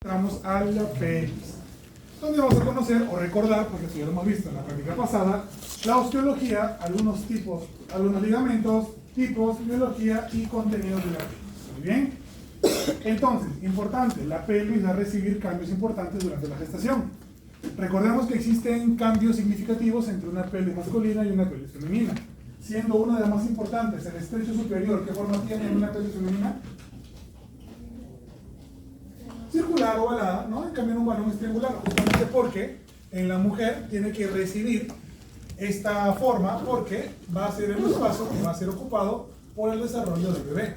Vamos a la pelvis, donde vamos a conocer o recordar, porque esto ya lo hemos visto en la práctica pasada, la osteología, algunos tipos, algunos ligamentos, tipos, biología y contenidos de la pelvis. Muy bien. Entonces, importante, la pelvis va a recibir cambios importantes durante la gestación. Recordemos que existen cambios significativos entre una pelvis masculina y una pelvis femenina, siendo una de las más importantes el estrecho superior. ¿Qué forma tiene una pelvis femenina? Circular o ovalada, ¿no? En cambio en un varón es triangular, justamente porque en la mujer tiene que recibir esta forma porque va a ser el espacio que va a ser ocupado por el desarrollo del bebé.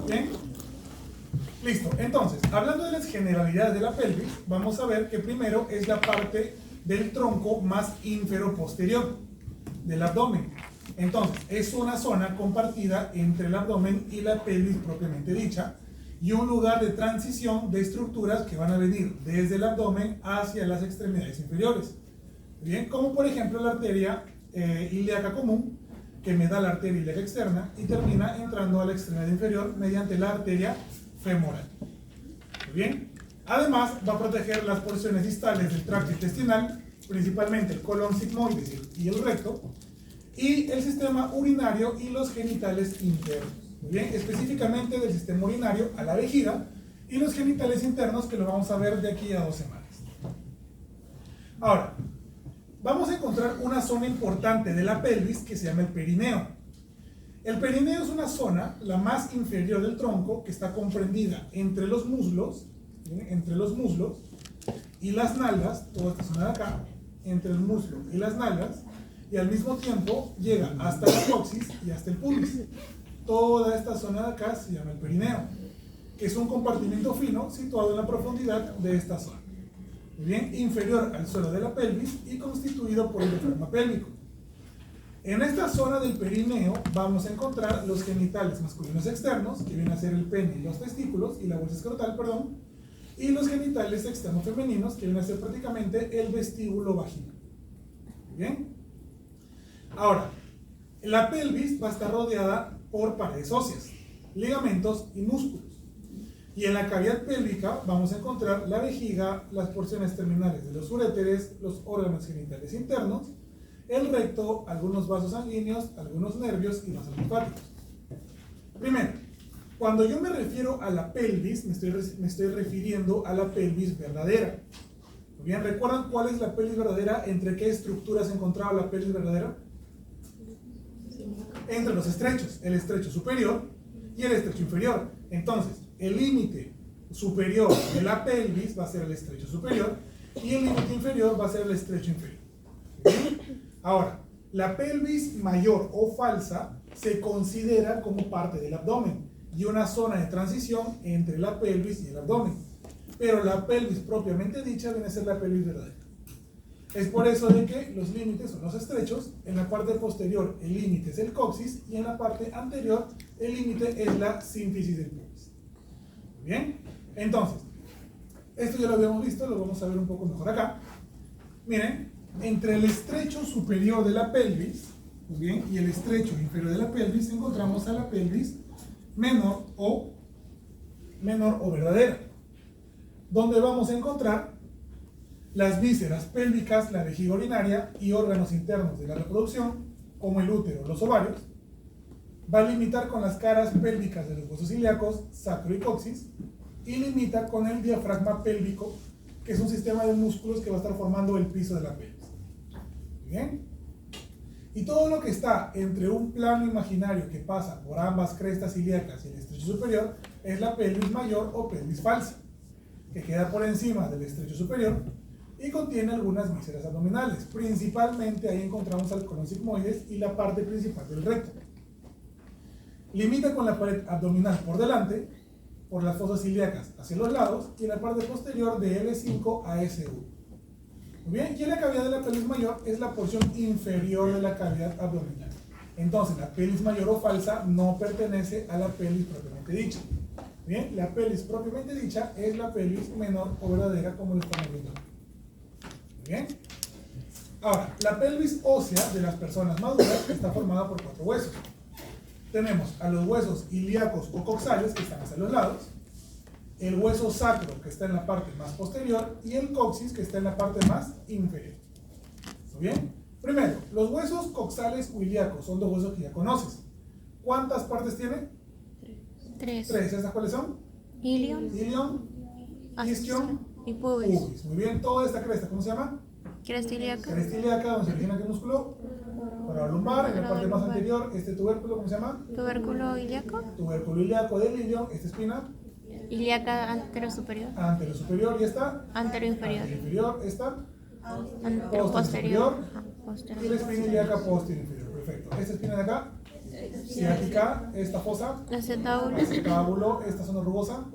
¿Bien? Listo. Entonces, hablando de las generalidades de la pelvis, vamos a ver que primero es la parte del tronco más infero-posterior del abdomen. Entonces, es una zona compartida entre el abdomen y la pelvis propiamente dicha, y un lugar de transición de estructuras que van a venir desde el abdomen hacia las extremidades inferiores. Bien, como por ejemplo la arteria ilíaca común, que me da la arteria ilíaca externa y termina entrando a la extremidad inferior mediante la arteria femoral. Muy bien. Además, va a proteger las porciones distales del tracto intestinal, principalmente el colon sigmoides y el recto, y el sistema urinario y los genitales internos. Muy bien, específicamente del sistema urinario a la vejiga y los genitales internos, que lo vamos a ver de aquí a 2 semanas. Ahora, vamos a encontrar una zona importante de la pelvis que se llama el perineo. El perineo es una zona, la más inferior del tronco, que está comprendida entre los muslos, y las nalgas, toda esta zona de acá, entre el muslo y las nalgas, y al mismo tiempo llega hasta el coxis y hasta el pubis. Toda esta zona de acá se llama el perineo, que es un compartimento fino situado en la profundidad de esta zona. Muy bien, inferior al suelo de la pelvis y constituido por el diafragma pélvico. En esta zona del perineo vamos a encontrar los genitales masculinos externos, que vienen a ser el pene y los testículos, y la bolsa escrotal, perdón, y los genitales externos femeninos, que vienen a ser prácticamente el vestíbulo vaginal. Muy bien. Ahora, la pelvis va a estar rodeada por paredes óseas, ligamentos y músculos. Y en la cavidad pélvica vamos a encontrar la vejiga, las porciones terminales de los uréteres, los órganos genitales internos, el recto, algunos vasos sanguíneos, algunos nervios y vasos linfáticos. Primero, cuando yo me refiero a la pelvis, me estoy refiriendo a la pelvis verdadera. Bien, ¿recuerdan cuál es la pelvis verdadera? ¿Entre qué estructuras se encontraba la pelvis verdadera? Entre los estrechos, el estrecho superior y el estrecho inferior. Entonces, el límite superior de la pelvis va a ser el estrecho superior y el límite inferior va a ser el estrecho inferior. ¿Bien? Ahora, la pelvis mayor o falsa se considera como parte del abdomen y una zona de transición entre la pelvis y el abdomen. Pero la pelvis propiamente dicha viene a ser la pelvis verdadera. Es por eso de que los límites son los estrechos. En la parte posterior el límite es el coxis y en la parte anterior el límite es la sínfisis del pubis. Bien, entonces, esto ya lo habíamos visto, lo vamos a ver un poco mejor acá. Miren, entre el estrecho superior de la pelvis, muy bien, y el estrecho inferior de la pelvis encontramos a la pelvis menor o verdadera, donde vamos a encontrar las vísceras pélvicas, la vejiga urinaria y órganos internos de la reproducción, como el útero, los ovarios. Va a limitar con las caras pélvicas de los huesos ilíacos, sacro y coxis, y limita con el diafragma pélvico, que es un sistema de músculos que va a estar formando el piso de la pelvis. ¿Bien? Y todo lo que está entre un plano imaginario que pasa por ambas crestas ilíacas y el estrecho superior es la pelvis mayor o pelvis falsa, que queda por encima del estrecho superior y contiene algunas vísceras abdominales. Principalmente ahí encontramos al colon sigmoides y la parte principal del recto. Limita con la pared abdominal por delante, por las fosas ilíacas hacia los lados y en la parte posterior de L5 a S1. Muy bien, y en la cavidad de la pelvis mayor es la porción inferior de la cavidad abdominal. Entonces, la pelvis mayor o falsa no pertenece a la pelvis propiamente dicha. Bien, la pelvis propiamente dicha es la pelvis menor o verdadera, como lo estamos viendo. Bien. Ahora, la pelvis ósea de las personas maduras está formada por 4 huesos. Tenemos a los huesos ilíacos o coxales, que están hacia los lados. el hueso sacro, que está en la parte más posterior, y el coxis, que está en la parte más inferior. ¿Muy bien? Primero, los huesos coxales o ilíacos son dos huesos que ya conoces. ¿Cuántas partes tiene? Tres. Tres. ¿Estas cuáles son? Ilion, Ilion, isquion, y pubis. pubis. Muy bien, toda esta cresta, ¿cómo se llama? Cresta ilíaca, Cresta ilíaca, donde se origina qué músculo? Para lumbar, en la parte más anterior, este tubérculo, ¿cómo se llama? tubérculo ilíaco, Tubérculo ilíaco del ilion, esta espina, ilíaca antero superior, anterior superior, y esta, antero inferior, anterior inferior, esta, antero posterior, y la posterior, espina ilíaca posterior inferior. Perfecto. Esta espina de acá, ciática, esta fosa, acetábulo, acetábulo, esta zona rugosa,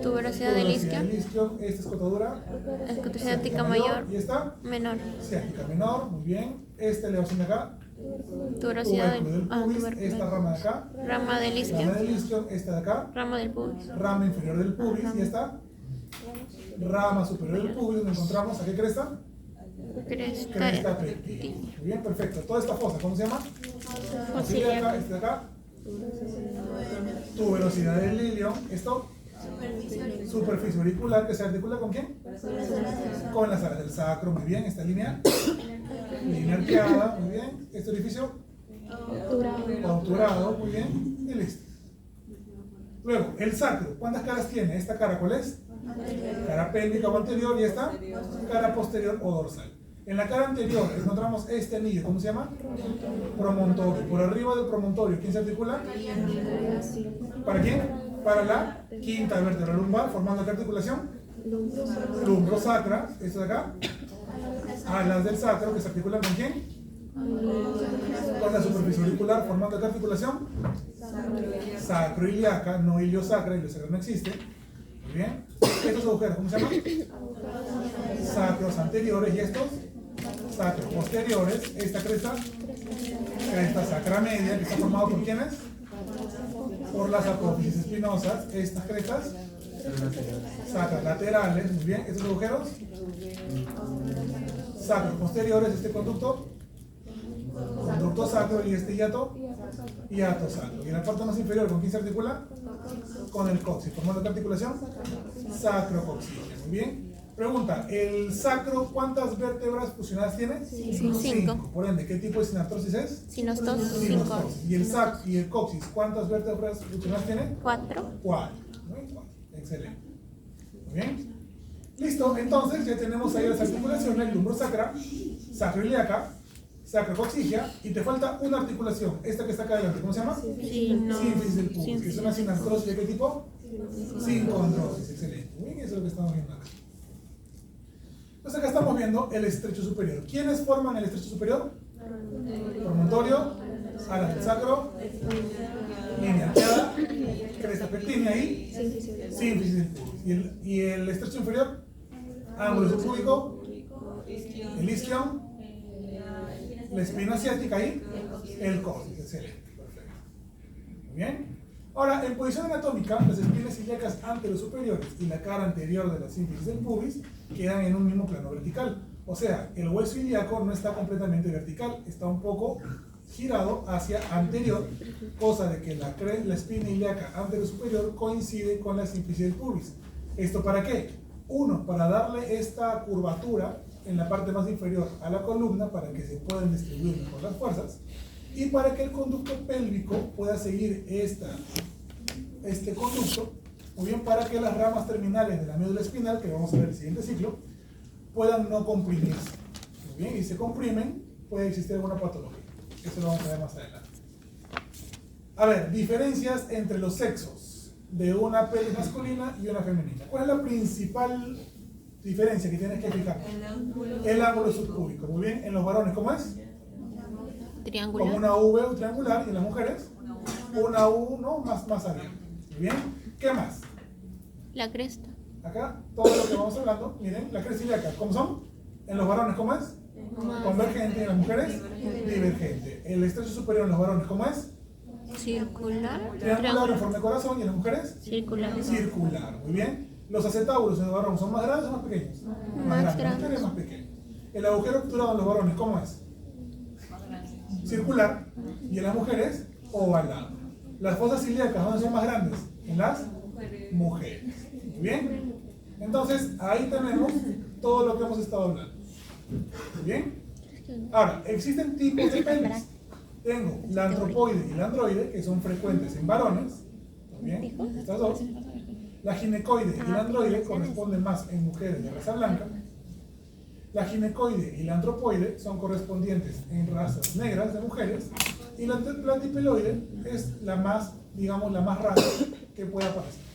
tuberosidad del isquio, isquio, esta escotadura, escotociática mayor, y esta, menor, ciática menor, muy bien. Esta elevación de acá, tuberosidad tubérculo del pubis, esta tubérculo, rama de acá, rama del rama isquio, del isquio, esta de acá, rama del pubis, rama inferior del pubis, y esta, rama superior del pubis, donde encontramos, ¿a qué cresta? cresta Cresta pectínica. Muy bien, perfecto. Toda esta fosa, ¿cómo se llama? ilíaca, Esta de acá, tuberosidad del ilion, esto, superficie auricular, que se articula ¿con quién? Con las alas del sacro, muy bien. Esta línea arqueada, muy bien. Este orificio, obturado, muy bien. Y listo. Luego, el sacro, ¿cuántas caras tiene? ¿Esta cara cuál es? Cara pélvica o anterior, y esta cara posterior o dorsal. En la cara anterior encontramos este anillo, ¿cómo se llama? Promontorio. Por arriba del promontorio, ¿quién se articula? ¿Para quién? Para la quinta vértebra lumbar, formando ¿qué articulación? Lumbrosacra, esto de acá. Alas del sacro, que se articulan ¿con quién? Con la superficie auricular, formando ¿qué articulación? Sacroiliaca, no iliosacra, iliosacra no existe. Muy bien. Estos agujeros, ¿cómo se llaman? Sacros anteriores, y estos sacros posteriores. Esta cresta sacra media, que está formado por ¿quiénes? Por las apófisis espinosas. Estas crestas sacras laterales, muy bien. Estos agujeros sacros posteriores, este conducto sacro, y este hiato sacro. Y en la parte más inferior, ¿con quién se articula? Con el coxis. ¿Formando qué articulación? Sacrocoxígea. Muy bien. Pregunta, ¿el sacro cuántas vértebras fusionadas tiene? Cinco. Por ende, ¿qué tipo de sinaptosis es? Sinostosis, Sinostosis. ¿Y el coxis cuántas vértebras fusionadas tiene? 4. 4. Excelente. Muy bien. Listo, entonces ya tenemos ahí las articulaciones: lumbrosacra, sacroiliaca, sacrocoxígea, y te falta una articulación, esta que está acá adelante, ¿cómo se llama? Sínfisis del pubis, que es una sinartrosis ¿de qué tipo? Sincondrosis. Excelente. Muy bien, eso es lo que estamos viendo acá. Entonces acá estamos viendo el estrecho superior. ¿Quiénes forman el estrecho superior? Promontorio, alas del sacro, línea arqueada, cresta pectínea y sínfisis del pubis. ¿Y el estrecho inferior? Ángulo subcúbico, el isquion, la espina ciática y el coxis. Excelente, perfecto. Muy bien. Ahora, en posición anatómica, las espinas ilíacas anterosuperiores y la cara anterior de la sínfisis del pubis quedan en un mismo plano vertical. O sea, el hueso ilíaco no está completamente vertical, está un poco girado hacia anterior, cosa de que la espina ilíaca anterosuperior coincide con la sínfisis del pubis. ¿Esto para qué? Uno, para darle esta curvatura en la parte más inferior a la columna para que se puedan distribuir mejor las fuerzas, y para que el conducto pélvico pueda seguir este conducto, o bien para que las ramas terminales de la médula espinal, que vamos a ver en el siguiente ciclo, puedan no comprimirse. Muy bien, y se comprimen, puede existir alguna patología. Eso lo vamos a ver más adelante. A ver, diferencias entre los sexos de una pelvis masculina y una femenina. ¿Cuál es la principal diferencia que tienes que fijar? El ángulo subcúbico. Muy bien, en los varones, ¿cómo es? Triangular. Como una V o triangular, y en las mujeres una U, ¿no? más abierta. Muy bien, ¿qué más? La cresta. Acá, todo lo que vamos hablando, miren, la cresta ilíaca, ¿cómo son? En los varones, ¿cómo es? Convergente, en las mujeres, divergente. El estrecho superior en los varones, ¿cómo es? Circular. Triangular en forma de corazón, y en las mujeres, Circular. circular. Muy bien. Los acetábulos en los varones son más grandes o más pequeños? Más grandes. Las mujeres más pequeños. El agujero obturado en los varones, ¿cómo es? Circular, y en las mujeres, ovalado. Las fosas ilíacas, ¿dónde son más grandes? En las mujeres. Muy Muy bien. Entonces, ahí tenemos todo lo que hemos estado hablando. Muy bien. Ahora, existen tipos de pelvis. Tengo la antropoide y la androide, que son frecuentes en varones. Muy bien. Estas dos. La ginecoide y la androide corresponden más en mujeres de raza blanca. La ginecoide y la antropoide son correspondientes en razas negras de mujeres. Y la platipeloide es la más, digamos, la más rara que puede aparecer.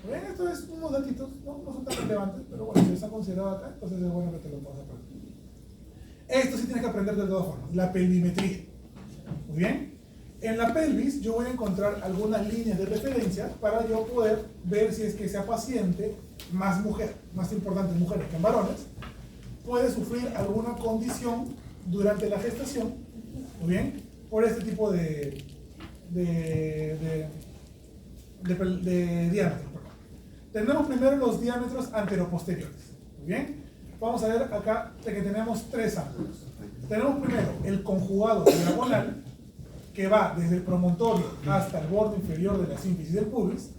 Bien, esto es unos datitos, no son tan relevantes, pero bueno, si está considerado acá, entonces es bueno que te lo puedas aprender. Esto sí tienes que aprender de todas formas, la pelvimetría. Muy bien. En la pelvis yo voy a encontrar algunas líneas de referencia para yo poder ver si es que esa paciente, más mujer, más importante en mujeres que en varones, puede sufrir alguna condición durante la gestación, muy bien, por este tipo de diámetros. Tenemos primero los diámetros anteroposteriores. Muy bien. Vamos a ver acá que tenemos tres ángulos. Tenemos primero el conjugado diagonal, que va desde el promontorio hasta el borde inferior de la sínfisis del pubis,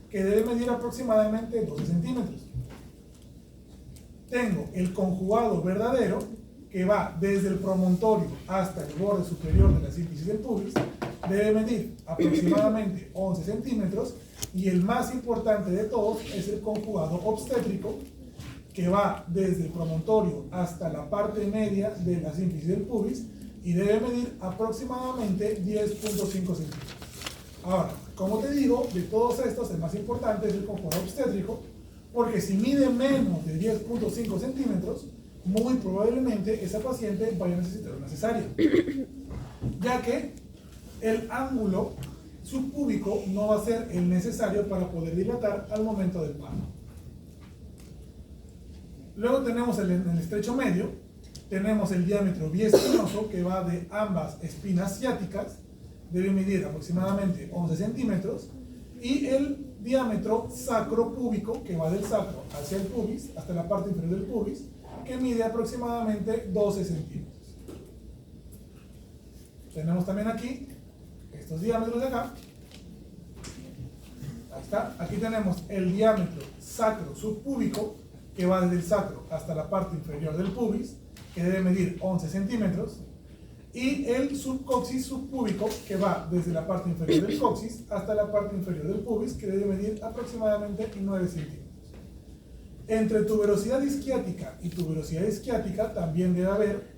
que debe medir aproximadamente 12 centímetros. Tengo el conjugado verdadero, que va desde el promontorio hasta el borde superior de la sínfisis del pubis, debe medir aproximadamente 11 centímetros, y el más importante de todos es el conjugado obstétrico, que va desde el promontorio hasta la parte media de la sínfisis del pubis y debe medir aproximadamente 10.5 centímetros. Ahora, como te digo, de todos estos el más importante es el conjugado obstétrico, porque si mide menos de 10.5 centímetros, muy probablemente esa paciente vaya a necesitar una cesárea, ya que el ángulo subpúbico no va a ser el necesario para poder dilatar al momento del parto. Luego tenemos en el estrecho medio, tenemos el diámetro biespinoso, que va de ambas espinas ciáticas, debe medir aproximadamente 11 centímetros, y el diámetro sacropúbico, que va del sacro hacia el pubis, hasta la parte inferior del pubis, que mide aproximadamente 12 centímetros. Tenemos también aquí estos diámetros de acá. Ahí está. Aquí tenemos el diámetro sacro subpúbico, que va desde el sacro hasta la parte inferior del pubis, que debe medir 11 centímetros, y el subcoxis subpúbico, que va desde la parte inferior del coxis hasta la parte inferior del pubis, que debe medir aproximadamente 9 centímetros. Entre tuberosidad isquiática y tuberosidad isquiática también debe haber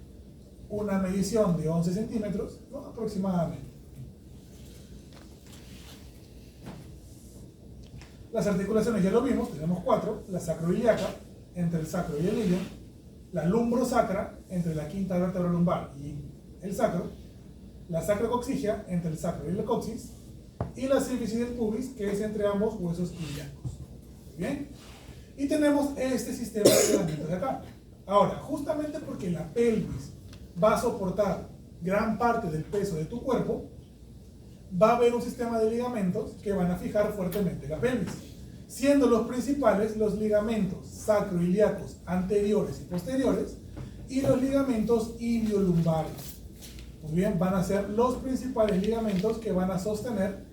una medición de 11 centímetros, ¿no? Aproximadamente. Las articulaciones ya lo vimos, tenemos 4, la sacroiliaca, entre el sacro y el ilion, la lumbrosacra, entre la quinta vértebra lumbar y el sacro, la sacrocoxigia, entre el sacro y el coxis, y la sínfisis del pubis, que es entre ambos huesos ilíacos. ¿Bien? Y tenemos este sistema de ligamentos de acá. Ahora, justamente porque la pelvis va a soportar gran parte del peso de tu cuerpo, va a haber un sistema de ligamentos que van a fijar fuertemente la pelvis, siendo los principales los ligamentos sacroiliacos anteriores y posteriores y los ligamentos iliolumbares. Muy bien, van a ser los principales ligamentos que van a sostener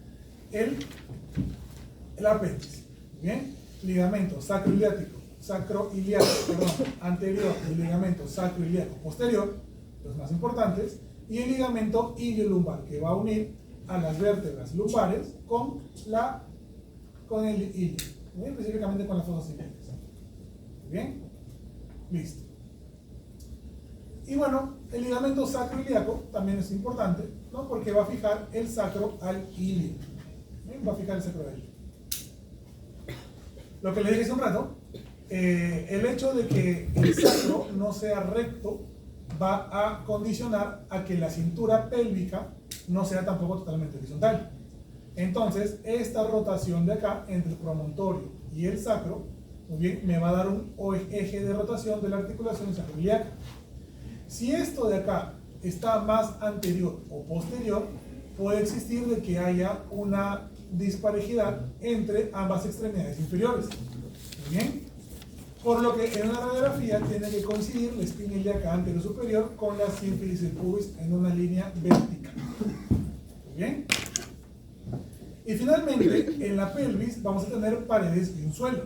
la pelvis. Bien, ligamento sacroiliaco anterior y ligamento sacroiliaco posterior, los más importantes, y el ligamento iliolumbar, que va a unir a las vértebras lumbares con el ilio, específicamente con las fosas iliacas. Bien, listo. Y bueno, el ligamento sacroiliaco también es importante, ¿no? Porque va a fijar el sacro al ilio. ¿Bien? Va a fijar el sacro al ilio. Lo que le dije hace un rato, el hecho de que el sacro no sea recto va a condicionar a que la cintura pélvica no sea tampoco totalmente horizontal. Entonces, esta rotación de acá entre el promontorio y el sacro, muy bien, me va a dar un eje de rotación de la articulación sacroiliaca. Si esto de acá está más anterior o posterior, puede existir de que haya una disparejidad entre ambas extremidades inferiores. Muy bien. Por lo que en una radiografía tiene que coincidir la espina ilíaca anterior superior con la sínfisis del pubis en una línea vertical. Muy bien. Y finalmente, en la pelvis vamos a tener paredes y un suelo.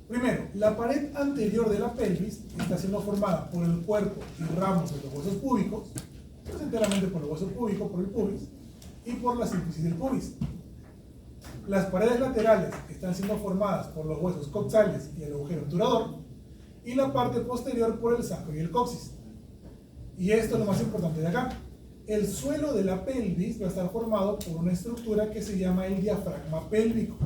Primero, la pared anterior de la pelvis está siendo formada por el cuerpo y ramos de los huesos púbicos, pues enteramente por el hueso púbico, por el pubis, y por la sínfisis del pubis. Las paredes laterales están siendo formadas por los huesos coxales y el agujero obturador, y la parte posterior por el sacro y el coxis. Y esto es lo más importante de acá. El suelo de la pelvis va a estar formado por una estructura que se llama el diafragma pélvico.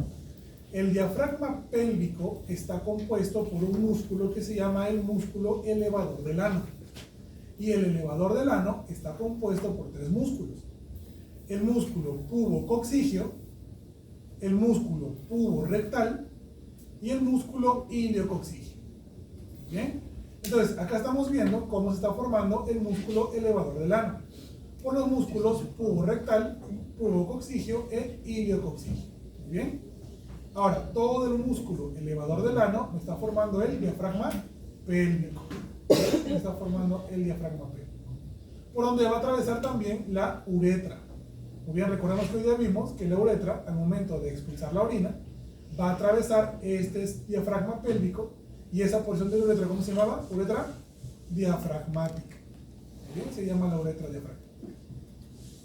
El diafragma pélvico está compuesto por un músculo que se llama el músculo elevador del ano. Y el elevador del ano está compuesto por tres músculos. El músculo pubococcígeo, el músculo puborectal y el músculo iliococcígeo. ¿Bien? Entonces, acá estamos viendo cómo se está formando el músculo elevador del ano por los músculos puborectal, pubococcígeo e iliococcígeo. ¿Bien? Ahora, todo el músculo elevador del ano me está formando el diafragma pélvico. Me está formando el diafragma pélvico. Por donde va a atravesar también la uretra. Muy bien, recordemos que hoy ya vimos que la uretra, al momento de expulsar la orina, va a atravesar este diafragma pélvico, y esa porción de la uretra, ¿cómo se llamaba? Uretra diafragmática. Bien, se llama la uretra diafragmática.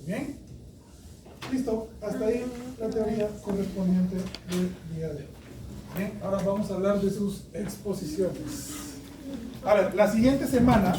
Bien, listo, hasta ahí la teoría correspondiente del día de hoy. Bien, ahora vamos a hablar de sus exposiciones. A ver, la siguiente semana